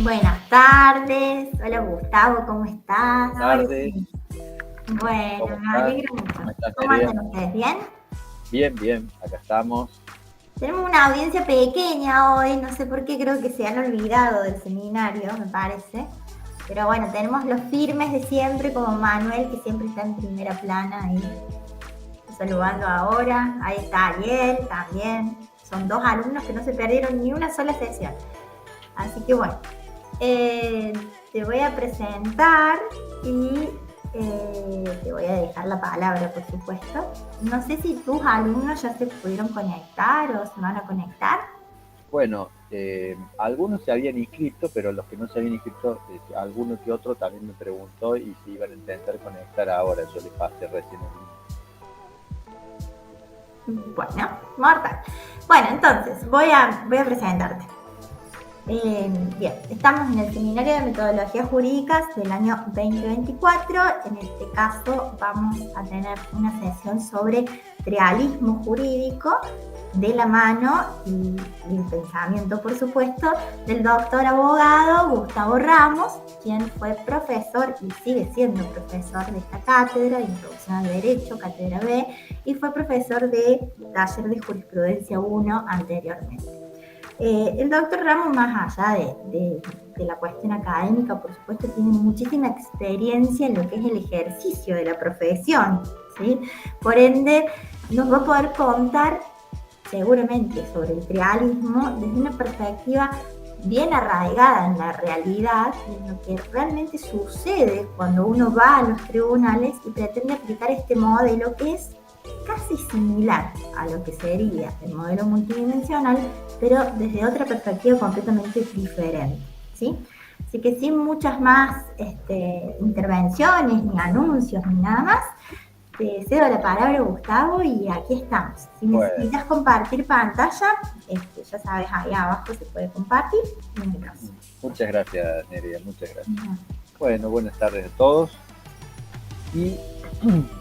Buenas tardes. Hola Gustavo, ¿cómo estás? Buenas tardes. Bueno, ¿Cómo me estás? alegro mucho. ¿Cómo estás, ¿Cómo Nerea? andan ustedes? ¿Bien? Bien, bien, acá estamos. Tenemos una audiencia pequeña hoy, no sé por qué, creo que se han olvidado del seminario, me parece. Pero bueno, tenemos los firmes de siempre, como Manuel, que siempre está en primera plana ahí, saludando ahora. Ahí está Ariel también. Son 2 alumnos que no se perdieron ni una sola sesión. Así que bueno, te voy a presentar y te voy a dejar la palabra, por supuesto. No sé si tus alumnos ya se pudieron conectar o se van a conectar. Bueno, algunos se habían inscrito, pero los que no se habían inscrito, alguno que otro también me preguntó y si iban a intentar conectar ahora. Yo les pasé recién el link. Bueno, mortal. Bueno, entonces voy a presentarte. Bien, estamos en el Seminario de Metodologías Jurídicas del año 2024. En este caso vamos a tener una sesión sobre realismo jurídico de la mano y el pensamiento, por supuesto, del doctor abogado Gustavo Ramos, quien fue profesor y sigue siendo profesor de esta cátedra de Introducción al Derecho, Cátedra B, y fue profesor de Taller de Jurisprudencia 1 anteriormente. El doctor Ramos, más allá de la cuestión académica, por supuesto, tiene muchísima experiencia en lo que es el ejercicio de la profesión, ¿sí? Por ende, nos va a poder contar seguramente sobre el realismo desde una perspectiva bien arraigada en la realidad y en lo que realmente sucede cuando uno va a los tribunales y pretende aplicar este modelo que es casi similar a lo que sería el modelo multidimensional, pero desde otra perspectiva completamente diferente, ¿sí? Así que sin muchas más intervenciones, ni anuncios, ni nada más, te cedo la palabra, Gustavo, y aquí estamos. Si necesitas compartir pantalla, ya sabes, ahí abajo se puede compartir. Muchas gracias, Nerea, muchas gracias. Bueno, buenas tardes a todos. Y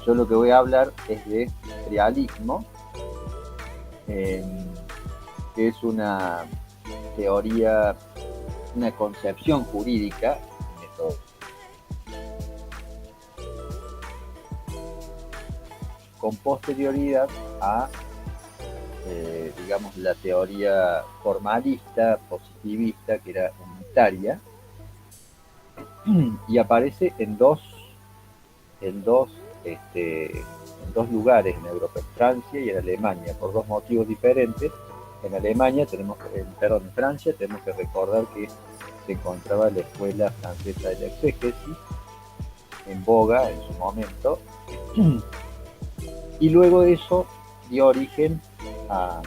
yo lo que voy a hablar es de realismo, que es una teoría, una concepción jurídica, con posterioridad a, digamos, la teoría formalista, positivista, que era unitaria, y aparece en dos lugares en Europa, en Francia y en Alemania, por 2 motivos diferentes. En Alemania en Francia tenemos que recordar que se encontraba la escuela francesa de la exégesis en boga en su momento, y luego de eso dio origen a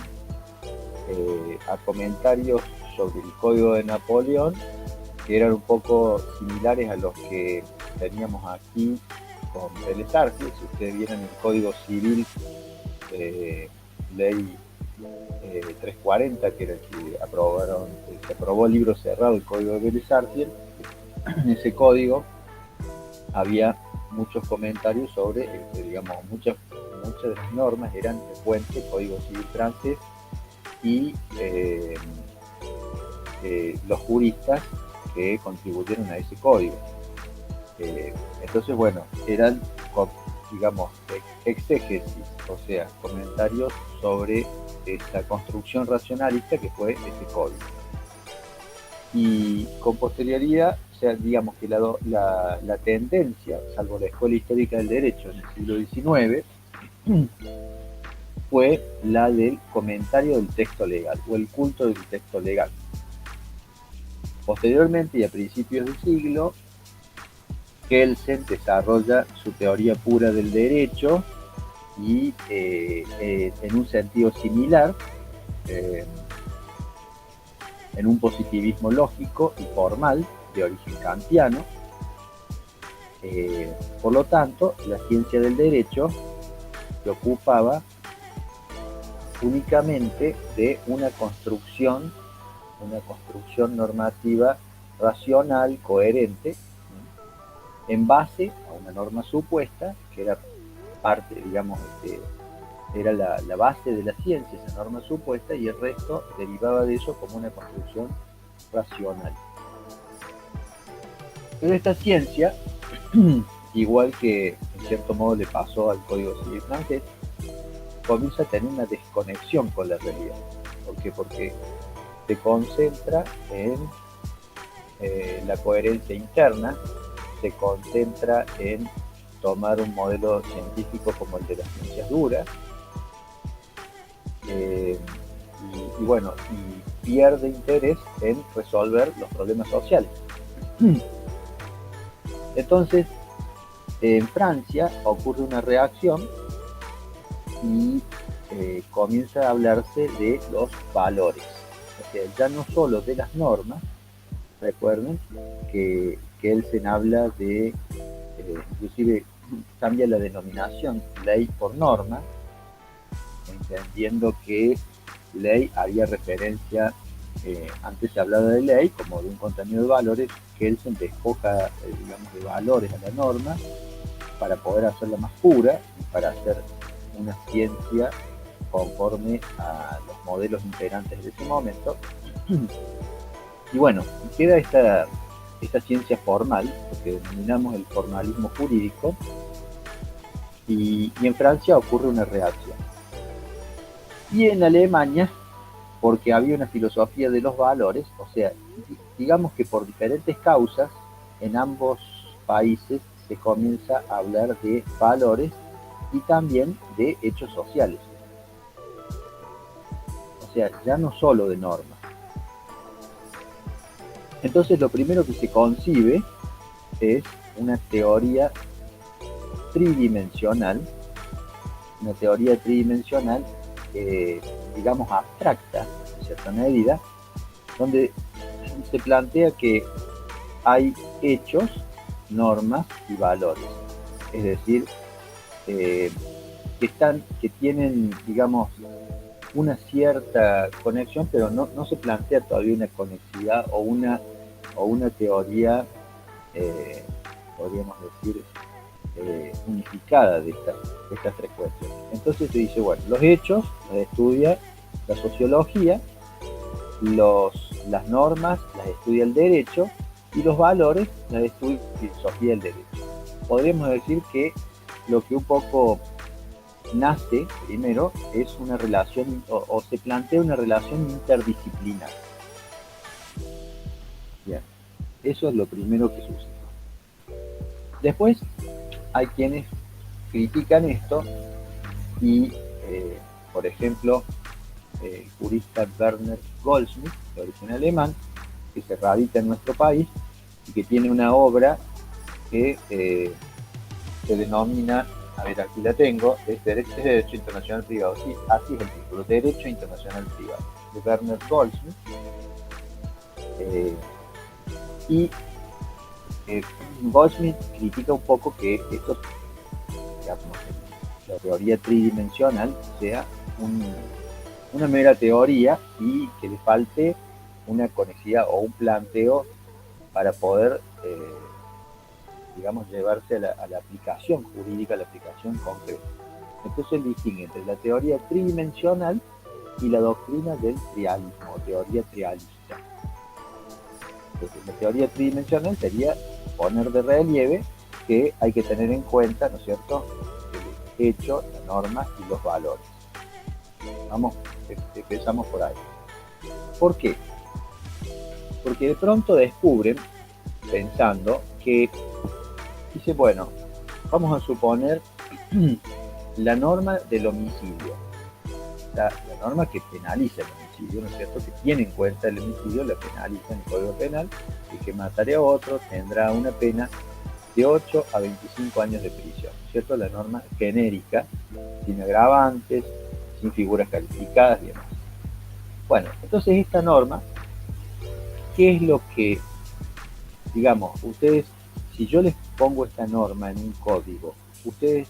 comentarios sobre el Código de Napoleón, que eran un poco similares a los que teníamos aquí con Vélez Arfield. Si ustedes vieran el Código Civil, ley 340, que era el que se aprobó el libro cerrado, el Código de Vélez Arfield, en ese código había muchos comentarios sobre, digamos, muchas de las normas eran de fuente Código Civil francés, y los juristas que contribuyeron a ese código. Entonces, bueno, eran, digamos, exégesis, o sea, comentarios sobre esta construcción racionalista que fue ese código. Y con posterioridad, o sea, digamos que la tendencia, salvo la escuela histórica del derecho en el siglo XIX, fue la del comentario del texto legal, o el culto del texto legal. Posteriormente, y a principios del siglo, Kelsen desarrolla su teoría pura del derecho, y en un sentido similar, en un positivismo lógico y formal de origen kantiano. Por lo tanto, la ciencia del derecho se ocupaba únicamente de una construcción normativa racional, coherente, en base a una norma supuesta, que era parte, digamos, era la base de la ciencia, esa norma supuesta, y el resto derivaba de eso como una construcción racional. Pero esta ciencia, igual que en cierto modo le pasó al Código Civil francés, comienza a tener una desconexión con la realidad. ¿Por qué? Porque se concentra en la coherencia interna, se concentra en tomar un modelo científico como el de las ciencias duras, y bueno, y pierde interés en resolver los problemas sociales. Entonces, en Francia ocurre una reacción y comienza a hablarse de los valores. O sea, ya no solo de las normas. Recuerden que Kelsen habla de, inclusive cambia la denominación ley por norma, entendiendo que ley había referencia, antes se hablaba de ley como de un contenido de valores. Kelsen despoja, digamos, de valores a la norma para poder hacerla más pura y para hacer una ciencia conforme a los modelos imperantes de ese momento. Y bueno, queda esta ciencia formal, lo que denominamos el formalismo jurídico, y en Francia ocurre una reacción. Y en Alemania, porque había una filosofía de los valores, o sea, digamos que por diferentes causas, en ambos países se comienza a hablar de valores y también de hechos sociales. O sea, ya no solo de normas. Entonces lo primero que se concibe es una teoría tridimensional, digamos abstracta, en cierta medida, donde se plantea que hay hechos, normas y valores. Es decir, que tienen, digamos, una cierta conexión, pero no se plantea todavía una conexidad o una teoría, podríamos decir, unificada de estas tres cuestiones. Entonces se dice, bueno, los hechos los estudia la sociología, las normas las estudia el derecho, y los valores las estudia la filosofía del derecho. Podríamos decir que lo que un poco nace primero es una relación, o se plantea una relación interdisciplinar. Bien, eso es lo primero que sucede. Después hay quienes critican esto y, por ejemplo, el jurista Werner Goldschmidt, de origen alemán, que se radica en nuestro país y que tiene una obra que se denomina, a ver, aquí la tengo, es Derecho Internacional Privado. Sí, así es el título, Derecho Internacional Privado, de Werner Goldschmidt. Y Goldschmidt critica un poco que esto, digamos, la teoría tridimensional sea una mera teoría y que le falte una conexidad o un planteo para poder, digamos, llevarse a la aplicación jurídica, a la aplicación concreta. Entonces él distingue entre la teoría tridimensional y la doctrina del trialismo, o teoría trialista. Entonces, la teoría tridimensional sería poner de relieve que hay que tener en cuenta, ¿no es cierto?, el hecho, la norma y los valores. Vamos, empezamos por ahí. ¿Por qué? Porque de pronto descubren, pensando, que dice, bueno, vamos a suponer la norma del homicidio, la norma que penaliza el homicidio, ¿no es cierto?, que tiene en cuenta el homicidio, la penaliza en el Código Penal, y que matare a otro tendrá una pena de 8 a 25 años de prisión, ¿cierto? La norma genérica, sin agravantes, sin figuras calificadas y demás. Bueno, entonces esta norma ¿qué es lo que, digamos, ustedes, si yo les pongo esta norma en un código, ustedes,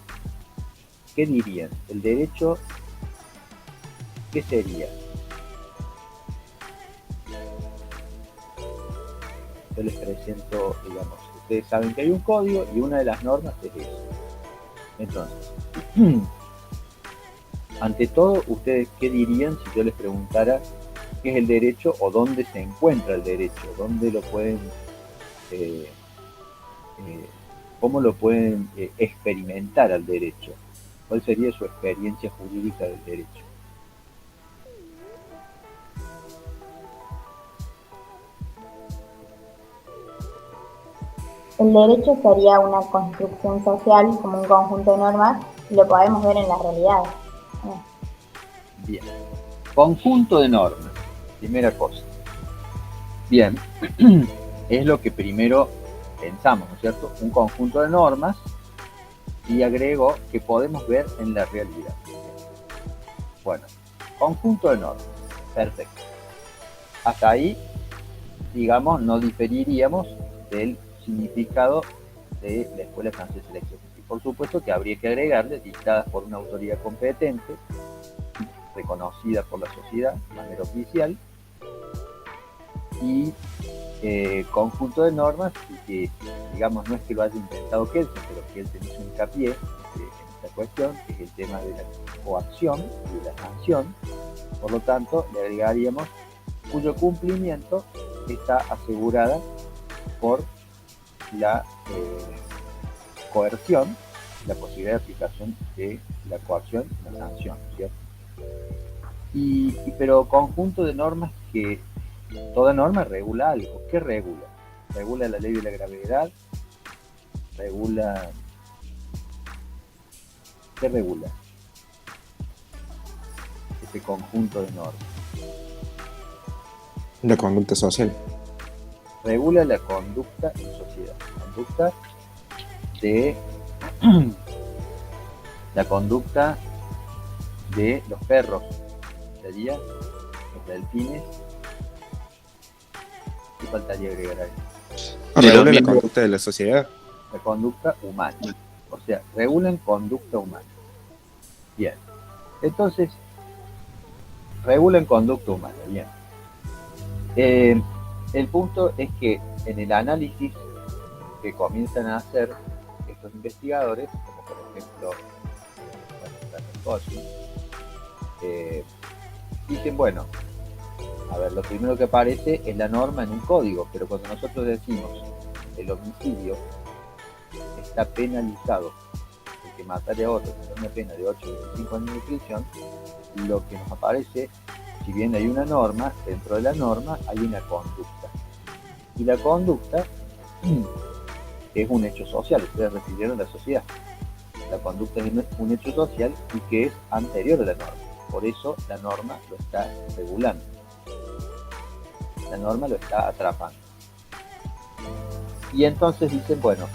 ¿qué dirían? El derecho, ¿qué sería? Yo les presento, digamos, ustedes saben que hay un código y una de las normas es eso. Entonces, ante todo, ¿ustedes qué dirían si yo les preguntara qué es el derecho o dónde se encuentra el derecho? ¿Dónde lo pueden, eh, cómo lo pueden experimentar al derecho? ¿Cuál sería su experiencia jurídica del derecho? El derecho sería una construcción social como un conjunto de normas y lo podemos ver en la realidad. Bien. Conjunto de normas. Primera cosa. Bien. Es lo que primero pensamos, ¿no es cierto? Un conjunto de normas y agrego que podemos ver en la realidad. Bueno, conjunto de normas. Perfecto. Hasta ahí, digamos, no diferiríamos del significado de la Escuela Francesa de Elección. Y por supuesto que habría que agregarle, dictadas por una autoridad competente, reconocida por la sociedad de manera oficial, y conjunto de normas, y que, digamos, no es que lo haya inventado Kelsen, pero Kelsen hizo hincapié en esta cuestión, que es el tema de la coacción y de la sanción. Por lo tanto, le agregaríamos cuyo cumplimiento está asegurada por la coerción, la posibilidad de aplicación de la coacción y la sanción, ¿cierto? Pero conjunto de normas que toda norma regula algo. ¿Qué regula? Regula la ley de la gravedad, regula... ¿Qué regula ese conjunto de normas? La conducta social. Regula la conducta en sociedad. Conducta de la conducta de los perros, sería los delfines. ¿Qué faltaría agregar ahí? Regula la conducta de la sociedad. La conducta humana. O sea, regulan conducta humana. Bien. Entonces, regulan conducta humana. Bien. El punto es que en el análisis que comienzan a hacer estos investigadores, como por ejemplo dicen, bueno, a ver, lo primero que aparece es la norma en un código, pero cuando nosotros decimos el homicidio está penalizado, el que matare a otro con una pena de 8 a 25 años de prisión, lo que nos aparece, si bien hay una norma, dentro de la norma hay una conducta. Y la conducta es un hecho social, ustedes refirieron a la sociedad. La conducta es un hecho social y que es anterior a la norma. Por eso la norma lo está regulando. La norma lo está atrapando. Y entonces dicen, bueno,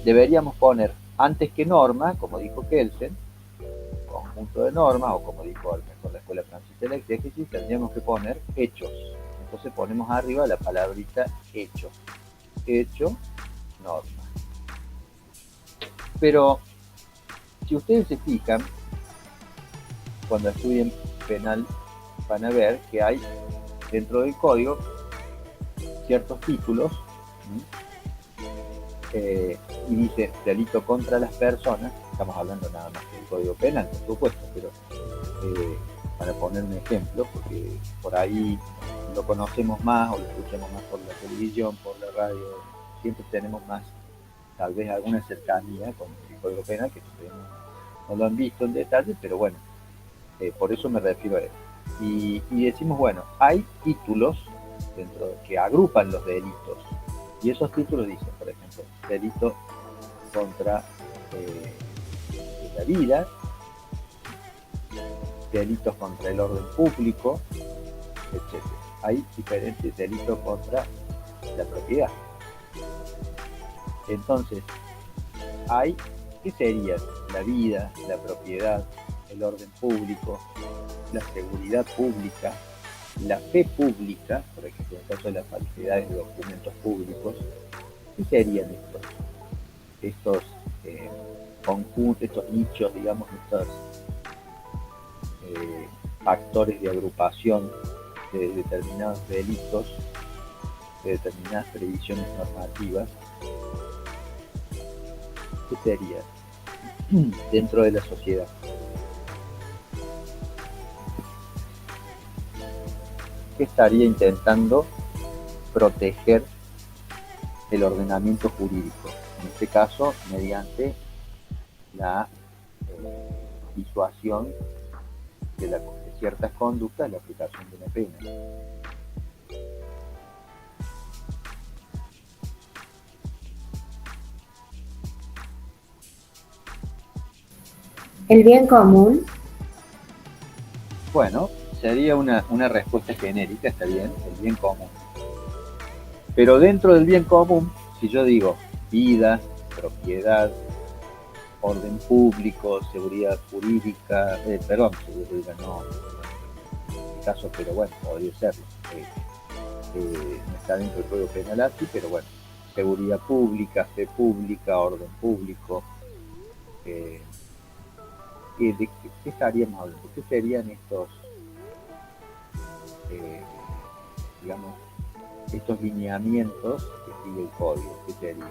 deberíamos poner antes que norma, como dijo Kelsen, conjunto de normas, o como dijo a lo mejor la Escuela Francesa de la Exégesis, tendríamos que poner hechos. Entonces ponemos arriba la palabrita hecho. Hecho, norma. Pero si ustedes se fijan, cuando estudien penal van a ver que hay dentro del código ciertos títulos y dice delito contra las personas. Estamos hablando nada más del código penal, por supuesto, pero para poner un ejemplo, porque por ahí lo conocemos más o lo escuchamos más por la televisión, por la radio, siempre tenemos más, tal vez alguna cercanía con el código penal, que no lo han visto en detalle, pero bueno, por eso me refiero a eso. Y decimos, bueno, hay títulos dentro que agrupan los delitos, y esos títulos dicen, por ejemplo, delito contra la vida, delitos contra el orden público, etc. Hay diferentes delitos contra la propiedad. Entonces, hay, ¿qué serían? La vida, la propiedad, el orden público, la seguridad pública, la fe pública, por ejemplo, en el caso de las falsedades de documentos públicos, ¿qué serían estos conjuntos, estos nichos, digamos, estos factores de agrupación de determinados delitos, de determinadas previsiones normativas? ¿Qué sería dentro de la sociedad? ¿Qué estaría intentando proteger el ordenamiento jurídico? En este caso, mediante la disuasión de ciertas conductas, la aplicación de la pena. ¿El bien común? Bueno, sería una respuesta genérica, está bien, el bien común. Pero dentro del bien común, si yo digo vida, propiedad, orden público, seguridad jurídica, seguridad jurídica no, en este caso, pero bueno, podría serlo. No está dentro del Código Penal así, pero bueno, seguridad pública, fe pública, orden público. ¿De qué estaríamos hablando? ¿Qué serían estos, digamos, estos lineamientos que sigue el código? ¿Qué serían?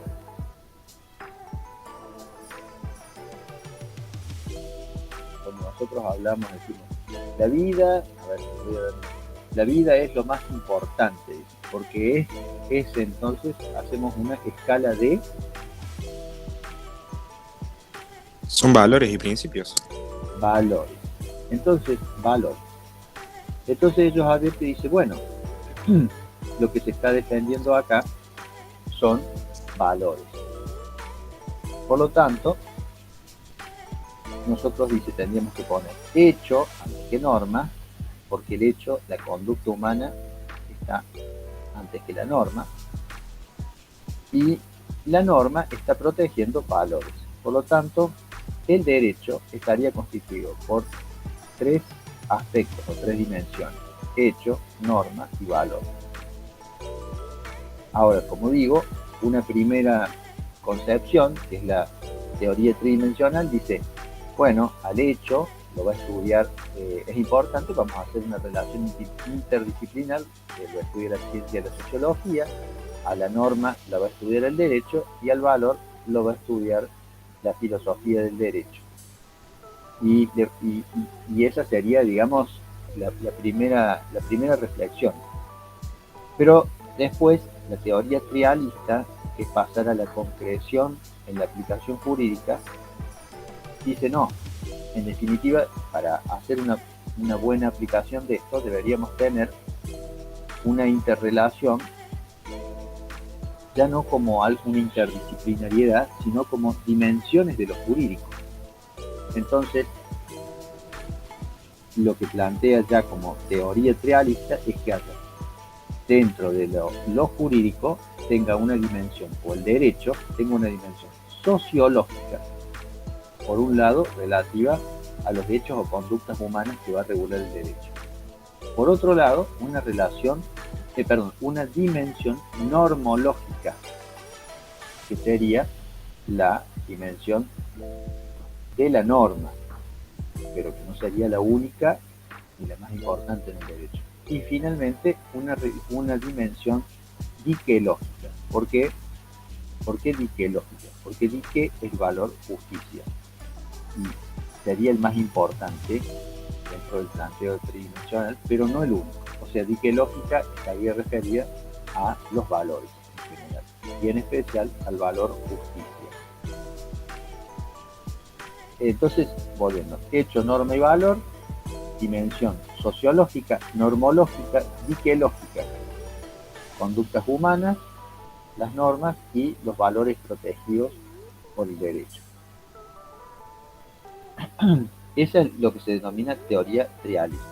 Cuando nosotros hablamos, decimos, la vida, la vida es lo más importante, porque es entonces, hacemos una escala de... Son valores y principios. Valores. Entonces, valores. Entonces ellos a veces dicen, bueno, lo que se está defendiendo acá son valores. Por lo tanto, nosotros tendríamos que poner hecho antes que norma, porque el hecho, la conducta humana, está antes que la norma, y la norma está protegiendo valores. Por lo tanto, el derecho estaría constituido por tres aspectos o tres dimensiones: hecho, norma y valor. Ahora, como digo, una primera concepción, que es la teoría tridimensional, dice, bueno, al hecho lo va a estudiar, es importante, vamos a hacer una relación interdisciplinar, que lo estudia la ciencia de la sociología, a la norma la va a estudiar el derecho y al valor lo va a estudiar la filosofía del derecho. Y esa sería, digamos, la primera reflexión. Pero después, la teoría trialista, que es pasar a la concreción en la aplicación jurídica, dice no, en definitiva, para hacer una buena aplicación de esto, deberíamos tener una interrelación, ya no como una interdisciplinariedad, sino como dimensiones de lo jurídico. Entonces, lo que plantea ya como teoría trialista es que haya, dentro de lo jurídico, tenga una dimensión, o el derecho tenga una dimensión sociológica, por un lado, relativa a los hechos o conductas humanas que va a regular el derecho. Por otro lado, una dimensión normológica, que sería la dimensión de la norma, pero que no sería la única ni la más importante en el derecho. Y finalmente, una dimensión diquelógica. ¿Por qué? ¿Por qué diquelógica? Porque dique es valor justicia. Y sería el más importante dentro del planteo tridimensional, pero no el único. O sea, diquelógica estaría referida a los valores en general, y en especial al valor justicia. Entonces, volviendo, hecho, norma y valor, dimensión sociológica, normológica, diquelógica, conductas humanas, las normas y los valores protegidos por el derecho. Eso es lo que se denomina teoría trialista.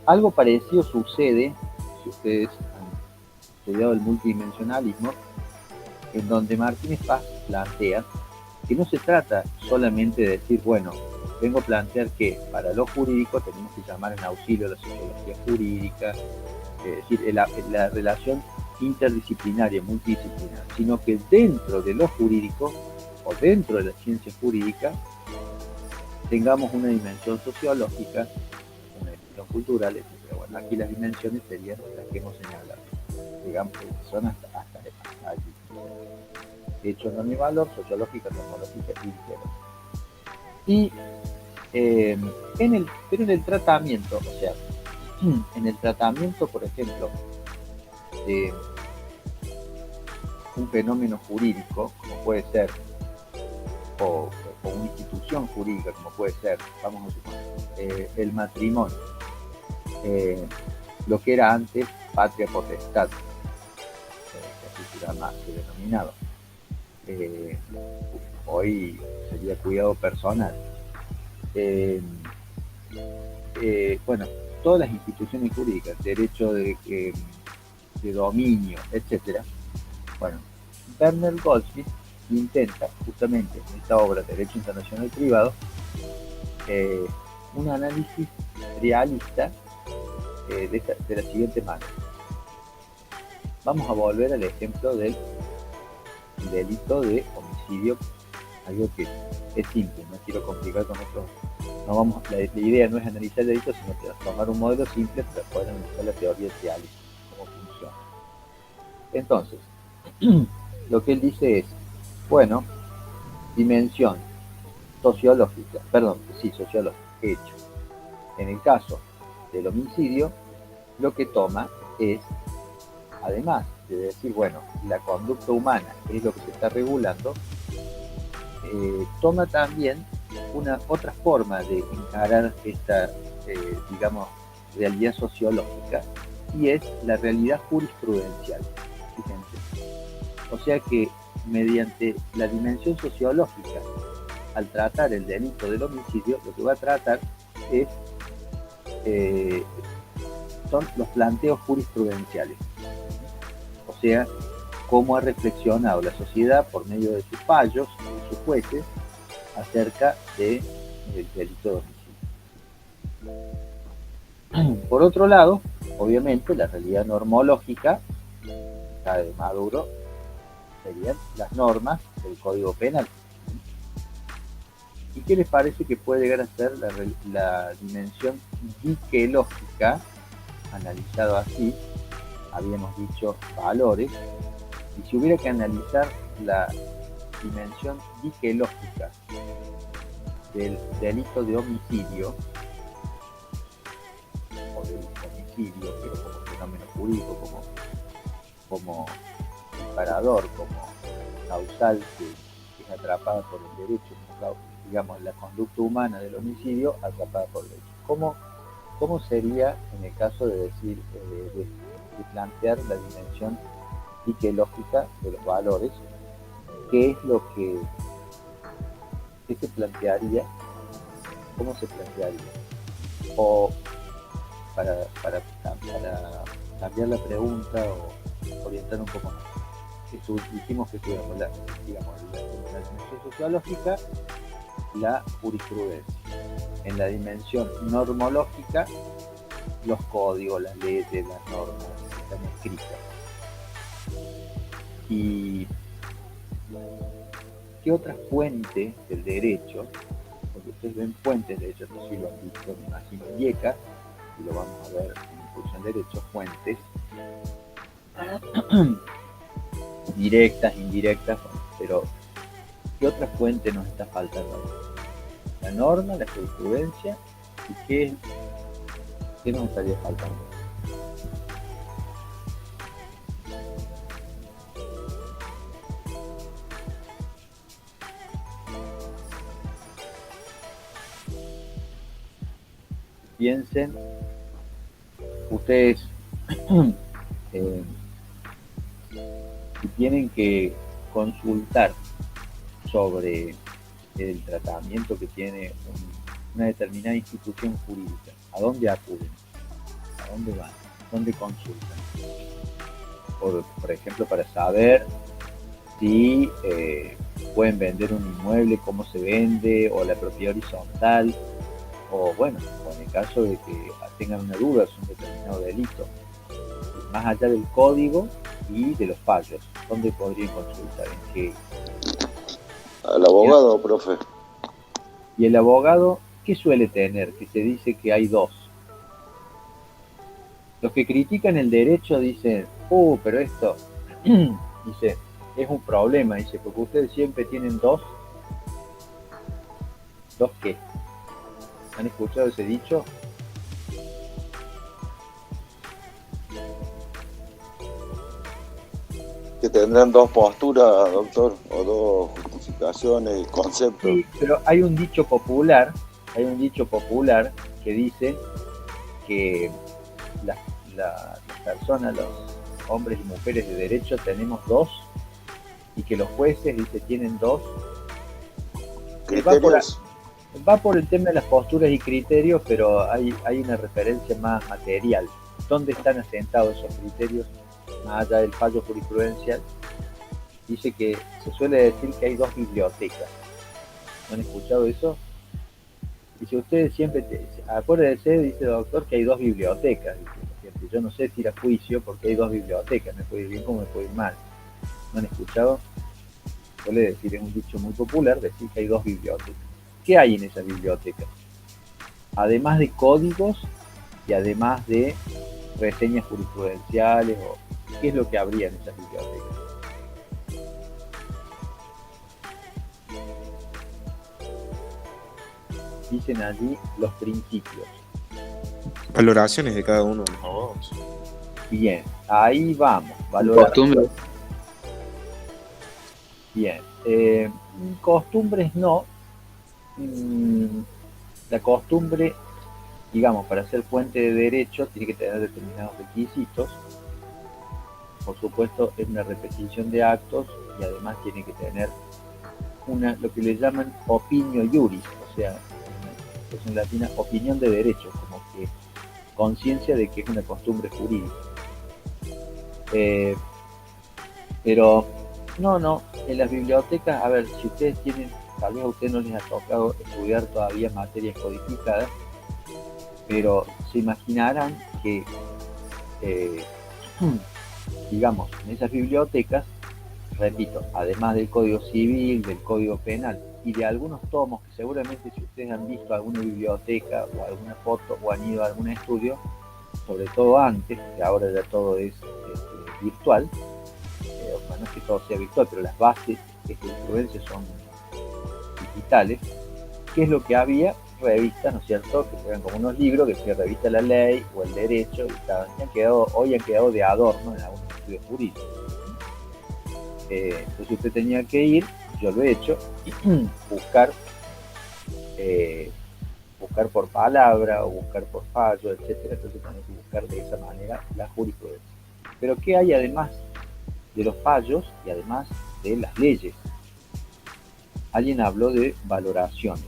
Algo parecido sucede, si ustedes han estudiado el multidimensionalismo, en donde Martínez Paz plantea que no se trata solamente de decir, bueno, vengo a plantear que para lo jurídico tenemos que llamar en auxilio a la sociología jurídica, es decir, la relación interdisciplinaria, multidisciplinar, sino que dentro de lo jurídico o dentro de la ciencia jurídica tengamos una dimensión sociológica, una dimensión cultural, etc. Bueno, aquí las dimensiones serían las que hemos señalado, digamos que son hasta allí. De hecho, norma y valor, sociológica, normológica y ideológica. Y pero en el tratamiento, o sea, en el tratamiento, por ejemplo, de un fenómeno jurídico, como puede ser, o una institución jurídica, como puede ser, vamos a suponer, el matrimonio, lo que era antes patria potestad, que así se denominaba. Hoy sería cuidado personal. Bueno, todas las instituciones jurídicas, derecho de dominio, etcétera. Bueno, Werner Goldsmith intenta justamente en esta obra Derecho Internacional Privado un análisis realista de la siguiente manera. Vamos a volver al ejemplo del delito de homicidio, algo que es simple, no quiero complicar con esto. No vamos, la idea no es analizar el delito, sino tomar un modelo simple para poder analizar la teoría realista, cómo funciona. Entonces, lo que él dice es, bueno, dimensión sociológica, hecho. En el caso del homicidio, lo que toma es, además de decir, bueno, la conducta humana es lo que se está regulando, toma también otra forma de encarar esta, digamos, realidad sociológica, y es la realidad jurisprudencial. Fíjense. O sea que mediante la dimensión sociológica, al tratar el delito del homicidio, lo que va a tratar es son los planteos jurisprudenciales. O sea, cómo ha reflexionado la sociedad por medio de sus fallos, de sus jueces, acerca del delito de homicidio. Por otro lado, obviamente, la realidad normológica, está de Maduro, serían las normas del Código Penal. ¿Y qué les parece que puede llegar a ser la dimensión diquelógica, analizado así? Habíamos dicho valores, y si hubiera que analizar la dimensión diquelógica del delito de homicidio, o del homicidio, pero como fenómeno jurídico, como disparador, como causal que es atrapada por el derecho, digamos, la conducta humana del homicidio atrapada por el derecho. ¿Cómo sería en el caso de decir, de plantear la dimensión diquelógica de los valores? ¿Qué es lo que se plantearía? ¿Cómo se plantearía? O para cambiar la pregunta o orientar un poco más. Dijimos que digamos, la dimensión sociológica, la jurisprudencia. En la dimensión normológica, los códigos, las leyes, las normas están escritas. ¿Y qué otras fuentes del derecho? Porque ustedes ven fuentes de derecho, no sé si lo han visto, me imagino, en IECA, y lo vamos a ver en Impulsión de Derecho, fuentes directas, indirectas, pero ¿qué otra fuente nos está faltando? La norma, la jurisprudencia, y qué nos estaría faltando. Piensen, ustedes si tienen que consultar sobre el tratamiento que tiene una determinada institución jurídica, ¿a dónde acuden? ¿A dónde van? ¿Dónde consultan? Por ejemplo, para saber si pueden vender un inmueble, cómo se vende, o la propiedad horizontal, o bueno, o en el caso de que tengan una duda sobre un determinado delito. Más allá del código y de los fallos, ¿dónde podrían consultar? ¿En qué? Al abogado, profe. Y el abogado, ¿qué suele tener? Que se dice que hay dos. Los que critican el derecho dicen, pero esto, dice, es un problema, dice, porque ustedes siempre tienen dos. ¿Dos qué? ¿Han escuchado ese dicho? Que tendrán dos posturas, doctor, o dos justificaciones, conceptos. Sí, pero hay un dicho popular que dice que las personas, los hombres y mujeres de derecho tenemos dos, y que los jueces, dice, tienen dos. Criterios. Va por el tema de las posturas y criterios, pero hay una referencia más material. ¿Dónde están asentados esos criterios? Más allá del fallo jurisprudencial, dice que se suele decir que hay dos bibliotecas. ¿No han escuchado eso? Dice, ustedes siempre, acuérdense, dice el doctor, que hay dos bibliotecas. Dice, yo no sé si ir a juicio porque hay dos bibliotecas, me puede ir bien como me puede ir mal. ¿No han escuchado? Suele decir, es un dicho muy popular, decir que hay dos bibliotecas. ¿Qué hay en esas bibliotecas? Además de códigos y además de reseñas jurisprudenciales, ¿qué es lo que habría en esas bibliotecas? Dicen allí los principios. Valoraciones de cada uno de los abogados. Bien, ahí vamos. Costumbres. Bien, costumbres no. La costumbre, digamos, para ser fuente de derecho tiene que tener determinados requisitos. Por supuesto, es una repetición de actos y además tiene que tener lo que le llaman opinio iuris, o sea, en latina, opinión de derecho, como que conciencia de que es una costumbre jurídica. Pero no, en las bibliotecas, a ver, si ustedes tienen, tal vez a ustedes no les ha tocado estudiar todavía materias codificadas, pero se imaginarán que, digamos, en esas bibliotecas, repito, además del Código Civil, del Código Penal y de algunos tomos que seguramente si ustedes han visto alguna biblioteca o alguna foto o han ido a algún estudio, sobre todo antes, que ahora ya todo es virtual, no es que todo sea virtual, pero las bases de jurisprudencia son digitales. ¿Qué es lo que había? Revistas, ¿no es cierto?, que eran como unos libros que se revista la ley o el derecho, y hoy han quedado de adorno en algunos estudios jurídicos. Entonces usted tenía que ir, yo lo he hecho, buscar por palabra o buscar por fallo, etcétera. Entonces tenés que buscar de esa manera la jurisprudencia. Pero ¿qué hay además de los fallos y además de las leyes? Alguien habló de valoraciones.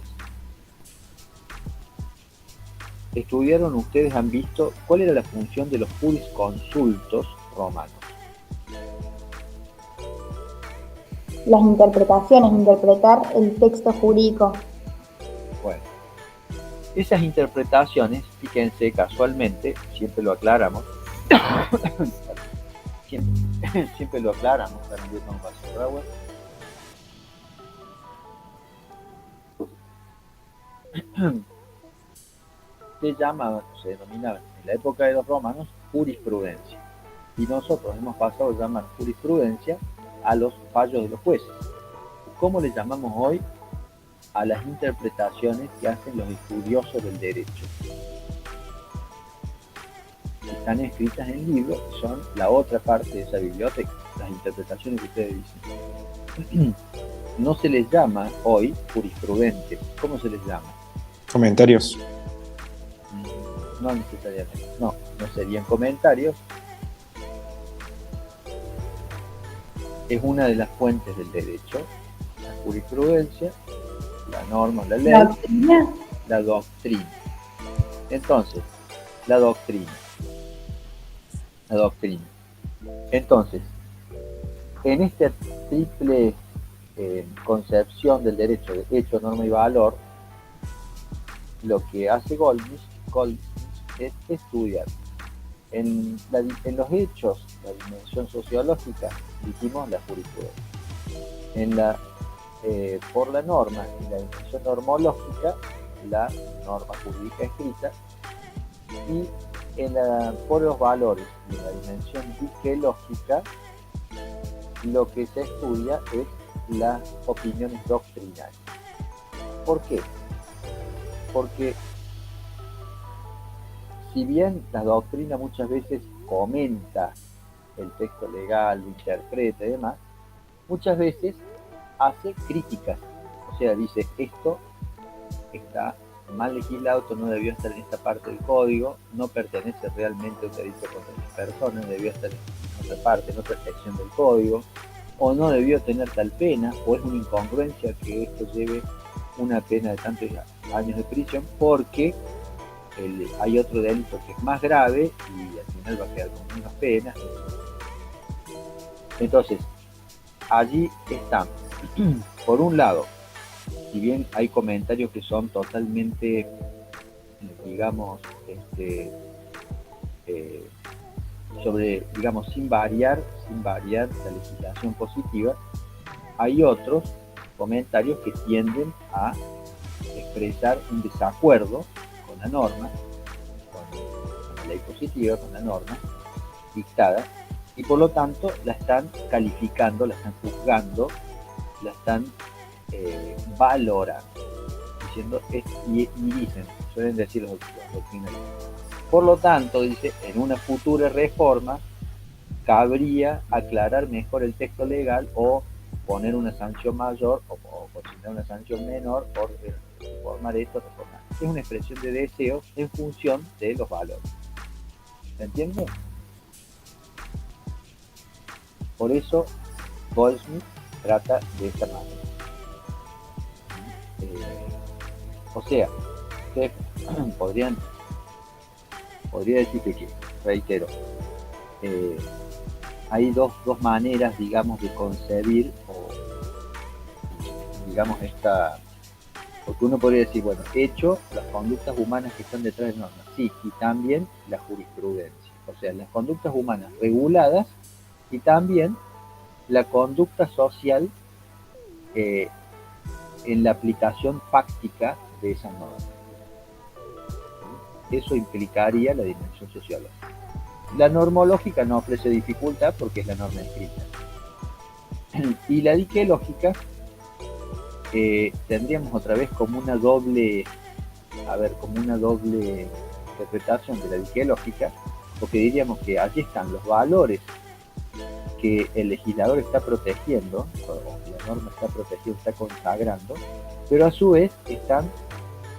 ¿Estudiaron, ustedes han visto cuál era la función de los jurisconsultos romanos? Las interpretaciones, interpretar el texto jurídico. Bueno, esas interpretaciones, fíjense, casualmente, siempre lo aclaramos, siempre lo aclaramos, se denominaba en la época de los romanos jurisprudencia, y nosotros hemos pasado a llamar jurisprudencia a los fallos de los jueces. ¿Cómo le llamamos hoy? A las interpretaciones que hacen los estudiosos del derecho. Están escritas en libros, son la otra parte de esa biblioteca, las interpretaciones que ustedes dicen. No se les llama hoy jurisprudente. ¿Cómo se les llama? Comentarios. No necesariamente. No serían comentarios. Es una de las fuentes del derecho. La jurisprudencia, la norma, la ley, la doctrina. Entonces, la doctrina. Entonces, en esta triple concepción del derecho de hecho, norma y valor, lo que hace Goldsmith es estudiar en los hechos la dimensión sociológica, dijimos la jurisprudencia, por la norma y la dimensión normológica, la norma jurídica escrita, y por los valores y la dimensión dickelógica, lo que se estudia es las opiniones doctrinales. ¿Por qué? Porque si bien la doctrina muchas veces comenta el texto legal, lo interpreta y demás, muchas veces hace críticas, o sea, dice esto está mal legislado, esto no debió estar en esta parte del código, no pertenece realmente a un delito contra las personas, debió estar en otra parte, en otra sección del código, o no debió tener tal pena, o es una incongruencia que esto lleve una pena de tantos años de prisión, porque hay otro delito que es más grave y al final va a quedar con unas penas. Entonces, allí están, por un lado, si bien hay comentarios que son totalmente, digamos, sobre, digamos, sin variar la legislación positiva, hay otros comentarios que tienden a expresar un desacuerdo con la norma, con la ley positiva, con la norma dictada, y por lo tanto la están calificando, la están juzgando, la están valorando, diciendo, y dicen, suelen decir los doctrinarios. Por lo tanto, dice, en una futura reforma cabría aclarar mejor el texto legal o poner una sanción mayor o consignar una sanción menor por reformar esto, reformar. Es una expresión de deseos en función de los valores. ¿Se entiende? Por eso Goldsmith trata de esta manera. O sea, ustedes podría decir que, reitero, hay dos maneras, digamos, de concebir, o digamos porque uno podría decir, bueno, hecho las conductas humanas que están detrás de normas, sí, y también la jurisprudencia, o sea, las conductas humanas reguladas y también la conducta social en la aplicación fáctica de esas normas. Eso implicaría la dimensión sociológica. La normológica no ofrece dificultad porque es la norma escrita. Y la diquelógica tendríamos otra vez como una doble interpretación de la diquelógica, porque diríamos que allí están los valores que el legislador está protegiendo, o la norma está protegiendo, está consagrando, pero a su vez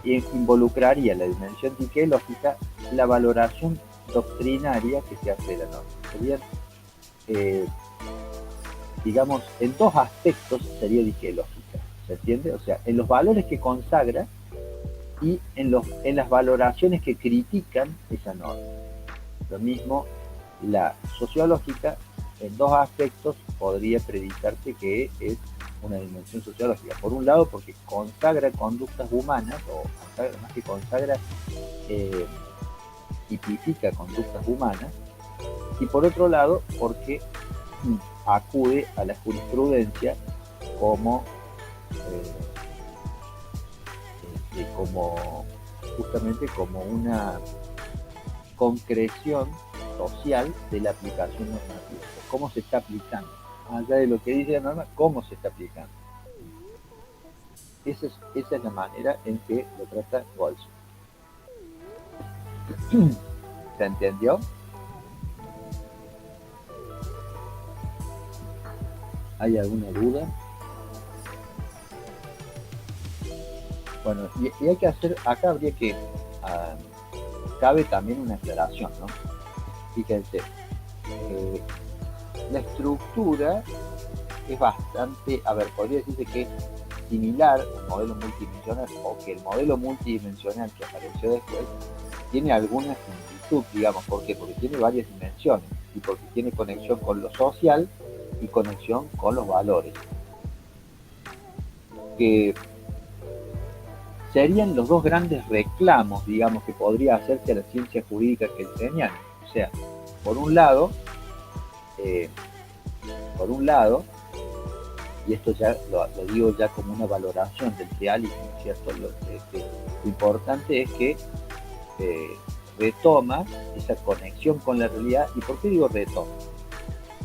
involucraría la dimensión diquelógica la valoración doctrinaria que se hace de la norma. Serían, digamos, en dos aspectos sería diquelógica, ¿se entiende? O sea, en los valores que consagra y en las valoraciones que critican esa norma. Lo mismo, la sociológica, en dos aspectos podría predicarse que es una dimensión sociológica. Por un lado, porque consagra conductas humanas, tipifica conductas humanas, y por otro lado, porque acude a la jurisprudencia como justamente como una concreción social de la aplicación normativa. ¿Cómo se está aplicando? Más allá de lo que dice la norma, ¿cómo se está aplicando? Esa es la manera en que lo trata Goldsmith. ¿Se entendió? ¿Hay alguna duda? Bueno, y hay que hacer, acá habría que, cabe también una aclaración, ¿no? Fíjense, la estructura es bastante, podría decirse que es similar al modelo multidimensional, o que el modelo multidimensional que apareció después tiene alguna similitud, digamos. ¿Por qué? Porque tiene varias dimensiones y porque tiene conexión con lo social y conexión con los valores. que serían los dos grandes reclamos, digamos, que podría hacerse a la ciencia jurídica kelseniana. O sea, por un lado, y esto ya lo digo ya como una valoración del realismo, ¿cierto? Lo importante es que retoma esa conexión con la realidad. ¿Y por qué digo retoma?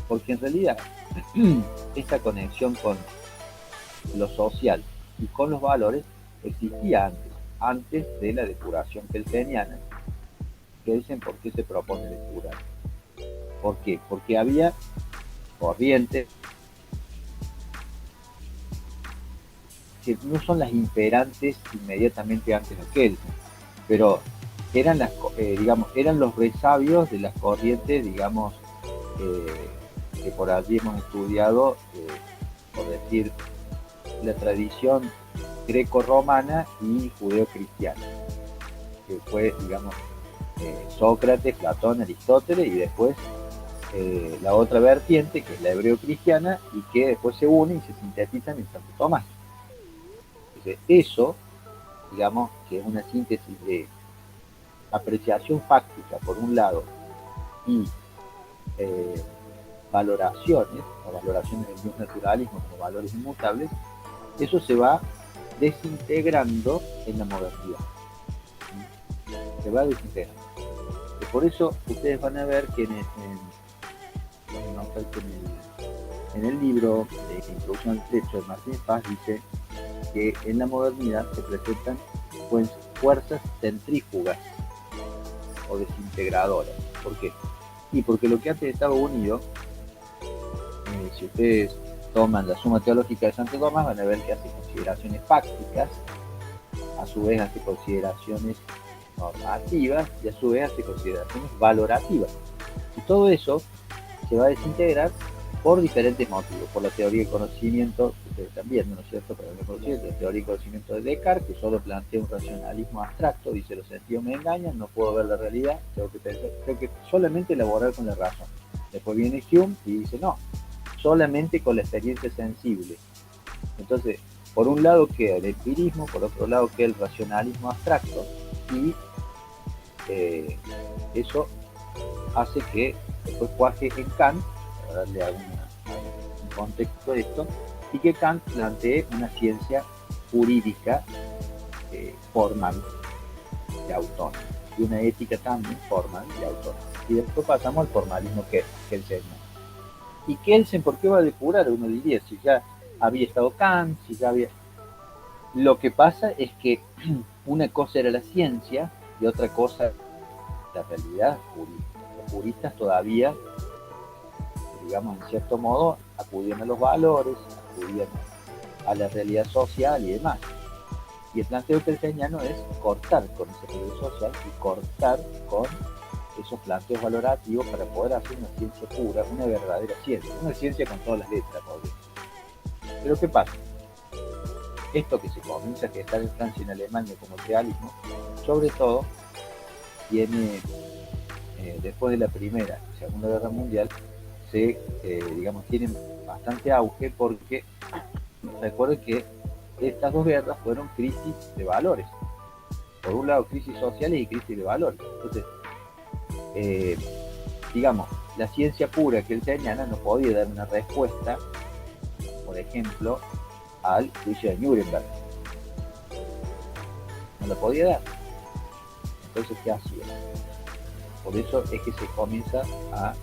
Porque en realidad esta conexión con lo social y con los valores existía antes de la depuración kelseniana. Que dicen por qué se propone depurar. ¿Por qué? Porque había corrientes que no son las imperantes inmediatamente antes de Kelsen, pero eran eran los resabios de las corrientes, digamos, que por allí hemos estudiado, por decir, la tradición greco-romana y judeo-cristiana, que fue, digamos, Sócrates, Platón, Aristóteles, y después la otra vertiente, que es la hebreo-cristiana, y que después se une y se sintetizan en Santo Tomás. Entonces, eso, digamos, que es una síntesis de apreciación fáctica, por un lado, y valoraciones del Dios naturalismo como valores inmutables, eso se va desintegrando en la modernidad. Se va desintegrando. Y por eso ustedes van a ver que en el libro de Introducción al Derecho de Martínez Paz dice que en la modernidad se presentan fuerzas centrífugas o desintegradoras. ¿Por qué? Y porque lo que antes estaba unido, si ustedes toman la Suma Teológica de Santo Tomás, van a ver que hace consideraciones fácticas, a su vez hace consideraciones normativas y a su vez hace consideraciones valorativas. Y todo eso se va a desintegrar por diferentes motivos, por la teoría del conocimiento, ustedes también, ¿no es cierto? Pero la teoría del conocimiento de Descartes, que solo plantea un racionalismo abstracto, dice los sentidos me engañan, no puedo ver la realidad, tengo que solamente elaborar con la razón. Después viene Hume y dice no, solamente con la experiencia sensible. Entonces, por un lado queda el empirismo, por otro lado queda el racionalismo abstracto, y eso hace que después cuaje en Kant, para darle un contexto de esto, y que Kant plantee una ciencia jurídica formal y autónoma, y una ética también formal y autónoma. Y después pasamos al formalismo Kelsen. ¿Y Kelsen por qué va a depurar? Uno diría, si ya había estado Kant, si ya había... Lo que pasa es que una cosa era la ciencia y otra cosa la realidad jurídica. Los juristas todavía, digamos, en cierto modo, acudían a los valores, acudían a la realidad social y demás. Y el planteo kelseniano es cortar con ese realidad social y cortar con esos planteos valorativos para poder hacer una ciencia pura, una verdadera ciencia, una ciencia con todas las letras, obvio. Pero ¿qué pasa? Esto que se comienza a gestar en Francia y en Alemania como realismo, sobre todo, tiene, después de la Primera y Segunda Guerra Mundial, tienen bastante auge porque recuerden que estas dos guerras fueron crisis de valores. Por un lado, crisis sociales y crisis de valores. Entonces, la ciencia pura kelseniana no podía dar una respuesta, por ejemplo, al juicio de Nuremberg. No lo podía dar. Entonces, ¿qué hacía? Por eso es que se comienza a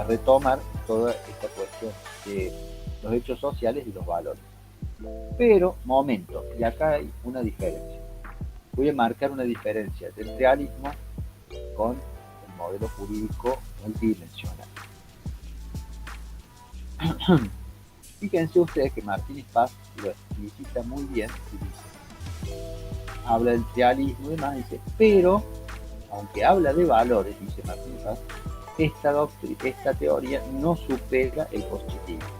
retomar toda esta cuestión de los hechos sociales y los valores. Pero, momento, y acá hay una diferencia. Voy a marcar una diferencia del realismo con el modelo jurídico multidimensional. Fíjense ustedes que Martínez Paz lo explicita muy bien y dice, habla del realismo y demás, dice, pero, aunque habla de valores, dice Martínez Paz, esta teoría no supera el positivismo.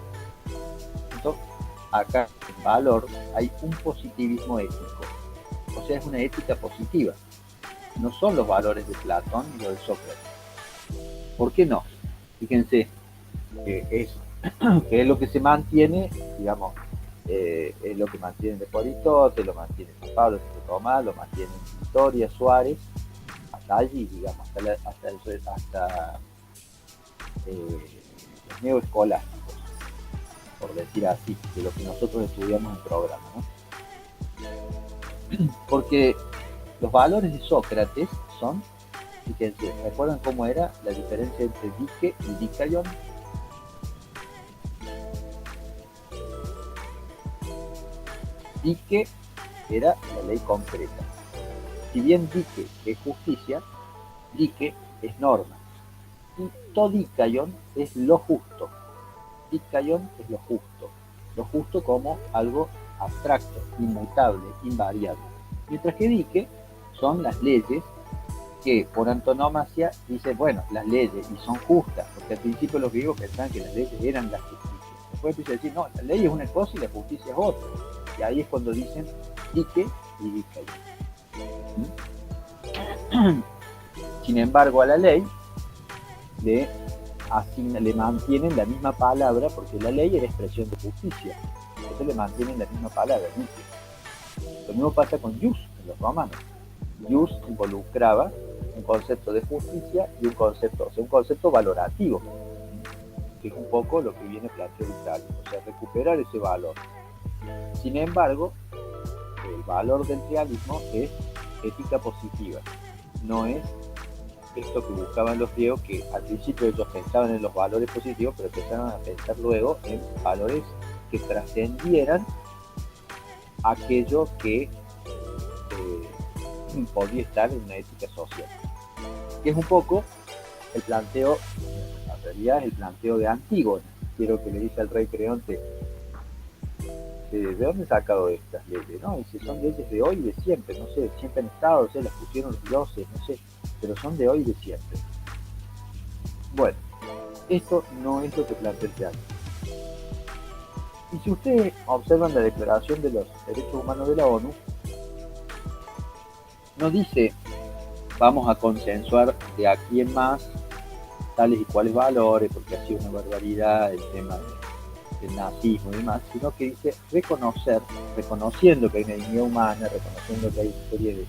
Entonces, acá en valor hay un positivismo ético, o sea, es una ética positiva. No son los valores de Platón ni los de Sócrates. ¿Por qué no? Fíjense que es lo que se mantiene, digamos, es lo que mantienen después Aristóteles, lo mantiene San Pablo, Santo Tomás, lo mantienen Victoria, Suárez, hasta allí, digamos, hasta los neoescolásticos, por decir así, de lo que nosotros estudiamos en programa, ¿no? Porque los valores de Sócrates son, fíjense, ¿recuerdan cómo era la diferencia entre dique y dikaion? Dique era la ley concreta. Si bien dique es justicia, dique es norma. Y todikaion es lo justo. Dikaion es lo justo. Lo justo como algo abstracto, inmutable, invariable. Mientras que dique son las leyes que por antonomasia dicen, bueno, las leyes y son justas, porque al principio los griegos pensaban que las leyes eran la justicia. Después empiezan a decir, no, la ley es una cosa y la justicia es otra. Y ahí es cuando dicen dique y dikaion. Sin embargo, a la ley le mantienen la misma palabra, porque la ley era expresión de justicia. Entonces le mantienen la misma palabra, dique. Lo mismo pasa con jus en los romanos. Jus involucraba un concepto de justicia y un concepto valorativo, que es un poco lo que viene planteado Italia, o sea, recuperar ese valor. Sin embargo, el valor del realismo es ética positiva, no es esto que buscaban los griegos, que al principio ellos pensaban en los valores positivos, pero empezaron a pensar luego en valores que trascendieran aquello que podía estar en una ética social. Que es un poco el planteo, en realidad es el planteo de Antígona. Quiero que le dice al rey Creonte, ¿de dónde he sacado estas leyes? ¿No? Y si son leyes de hoy y de siempre, no sé, siempre han estado, o sea, las pusieron los dioses, no sé, pero son de hoy y de siempre. Bueno, esto no es lo que plantea el teatro. Y si ustedes observan la Declaración de los Derechos Humanos de la ONU, no dice vamos a consensuar de aquí en más tales y cuales valores, porque ha sido una barbaridad el tema del nazismo y demás, sino que dice reconociendo que hay una dignidad humana, reconociendo que hay una serie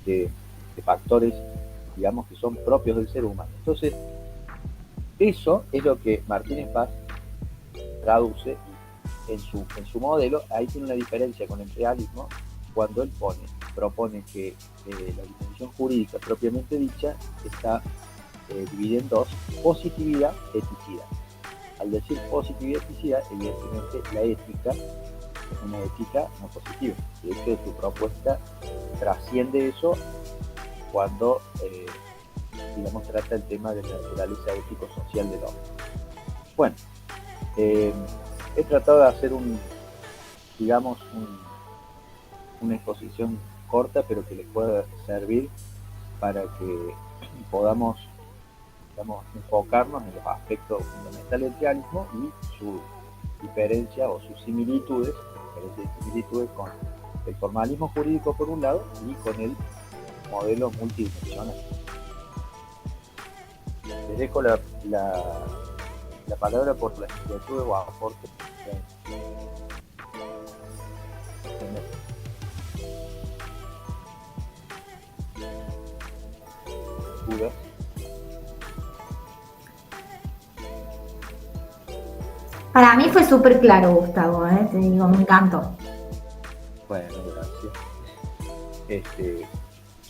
de factores, digamos, que son propios del ser humano. Entonces, eso es lo que Martínez Paz traduce en su modelo. Ahí tiene una diferencia con el realismo, cuando él propone que la dimensión jurídica propiamente dicha está dividida en dos: positividad, eticidad. Al decir positividad y eticidad, evidentemente la ética es una ética no positiva. De hecho, su propuesta trasciende eso cuando digamos, trata el tema de la naturaleza ético-social del hombre. Bueno, he tratado de hacer una exposición corta, pero que les pueda servir para que podamos, digamos, enfocarnos en los aspectos fundamentales del realismo y su diferencia o sus similitudes con el formalismo jurídico por un lado y con el modelo multidimensional. Les dejo la palabra por las inquietudes o aportes. Para mí fue súper claro, Gustavo, te digo, me encantó. Bueno, gracias.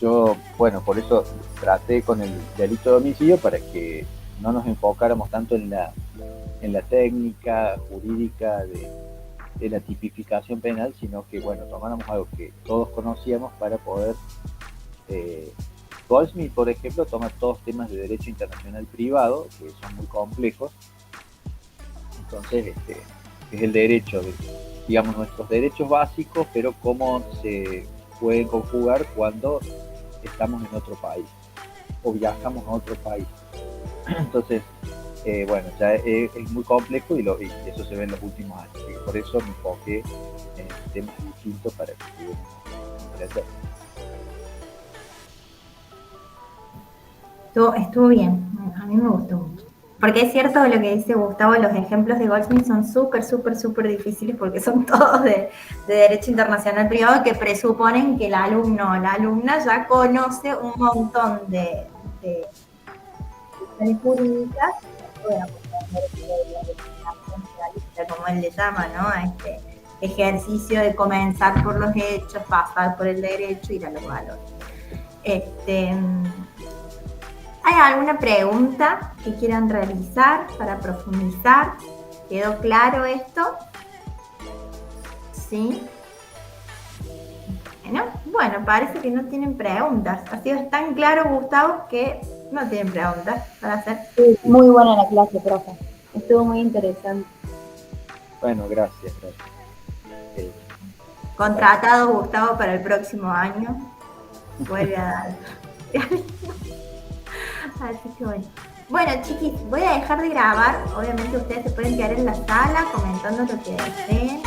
Yo, bueno, por eso traté con el delito de homicidio, para que no nos enfocáramos tanto en la técnica jurídica de la tipificación penal, sino que, bueno, tomáramos algo que todos conocíamos para poder... Goldsmith, por ejemplo, toma todos temas de derecho internacional privado, que son muy complejos. Entonces, es el derecho, digamos, nuestros derechos básicos, pero cómo se pueden conjugar cuando estamos en otro país o viajamos a otro país. Entonces, bueno, ya es muy complejo y eso se ve en los últimos años. Y por eso me enfoqué en temas distintos para que pudiéramos aprender. Estuvo bien, a mí me gustó mucho. Porque es cierto lo que dice Gustavo, los ejemplos de Goldsmith son súper difíciles porque son todos de derecho internacional privado que presuponen que el alumno o la alumna ya conoce un montón de jurídicas, bueno, como él le llama, ¿no? A este ejercicio de comenzar por los hechos, pasar por el derecho, ir a los valores. ¿Hay alguna pregunta que quieran realizar para profundizar? ¿Quedó claro esto? ¿Sí? Bueno, parece que no tienen preguntas. Ha sido tan claro, Gustavo, que no tienen preguntas para hacer. Sí, muy buena la clase, profe. Estuvo muy interesante. Bueno, gracias. Contratado Gustavo para el próximo año. Vuelve a dar. Así que bueno. Bueno, chiquis, voy a dejar de grabar. Obviamente ustedes se pueden quedar en la sala comentando lo que deseen.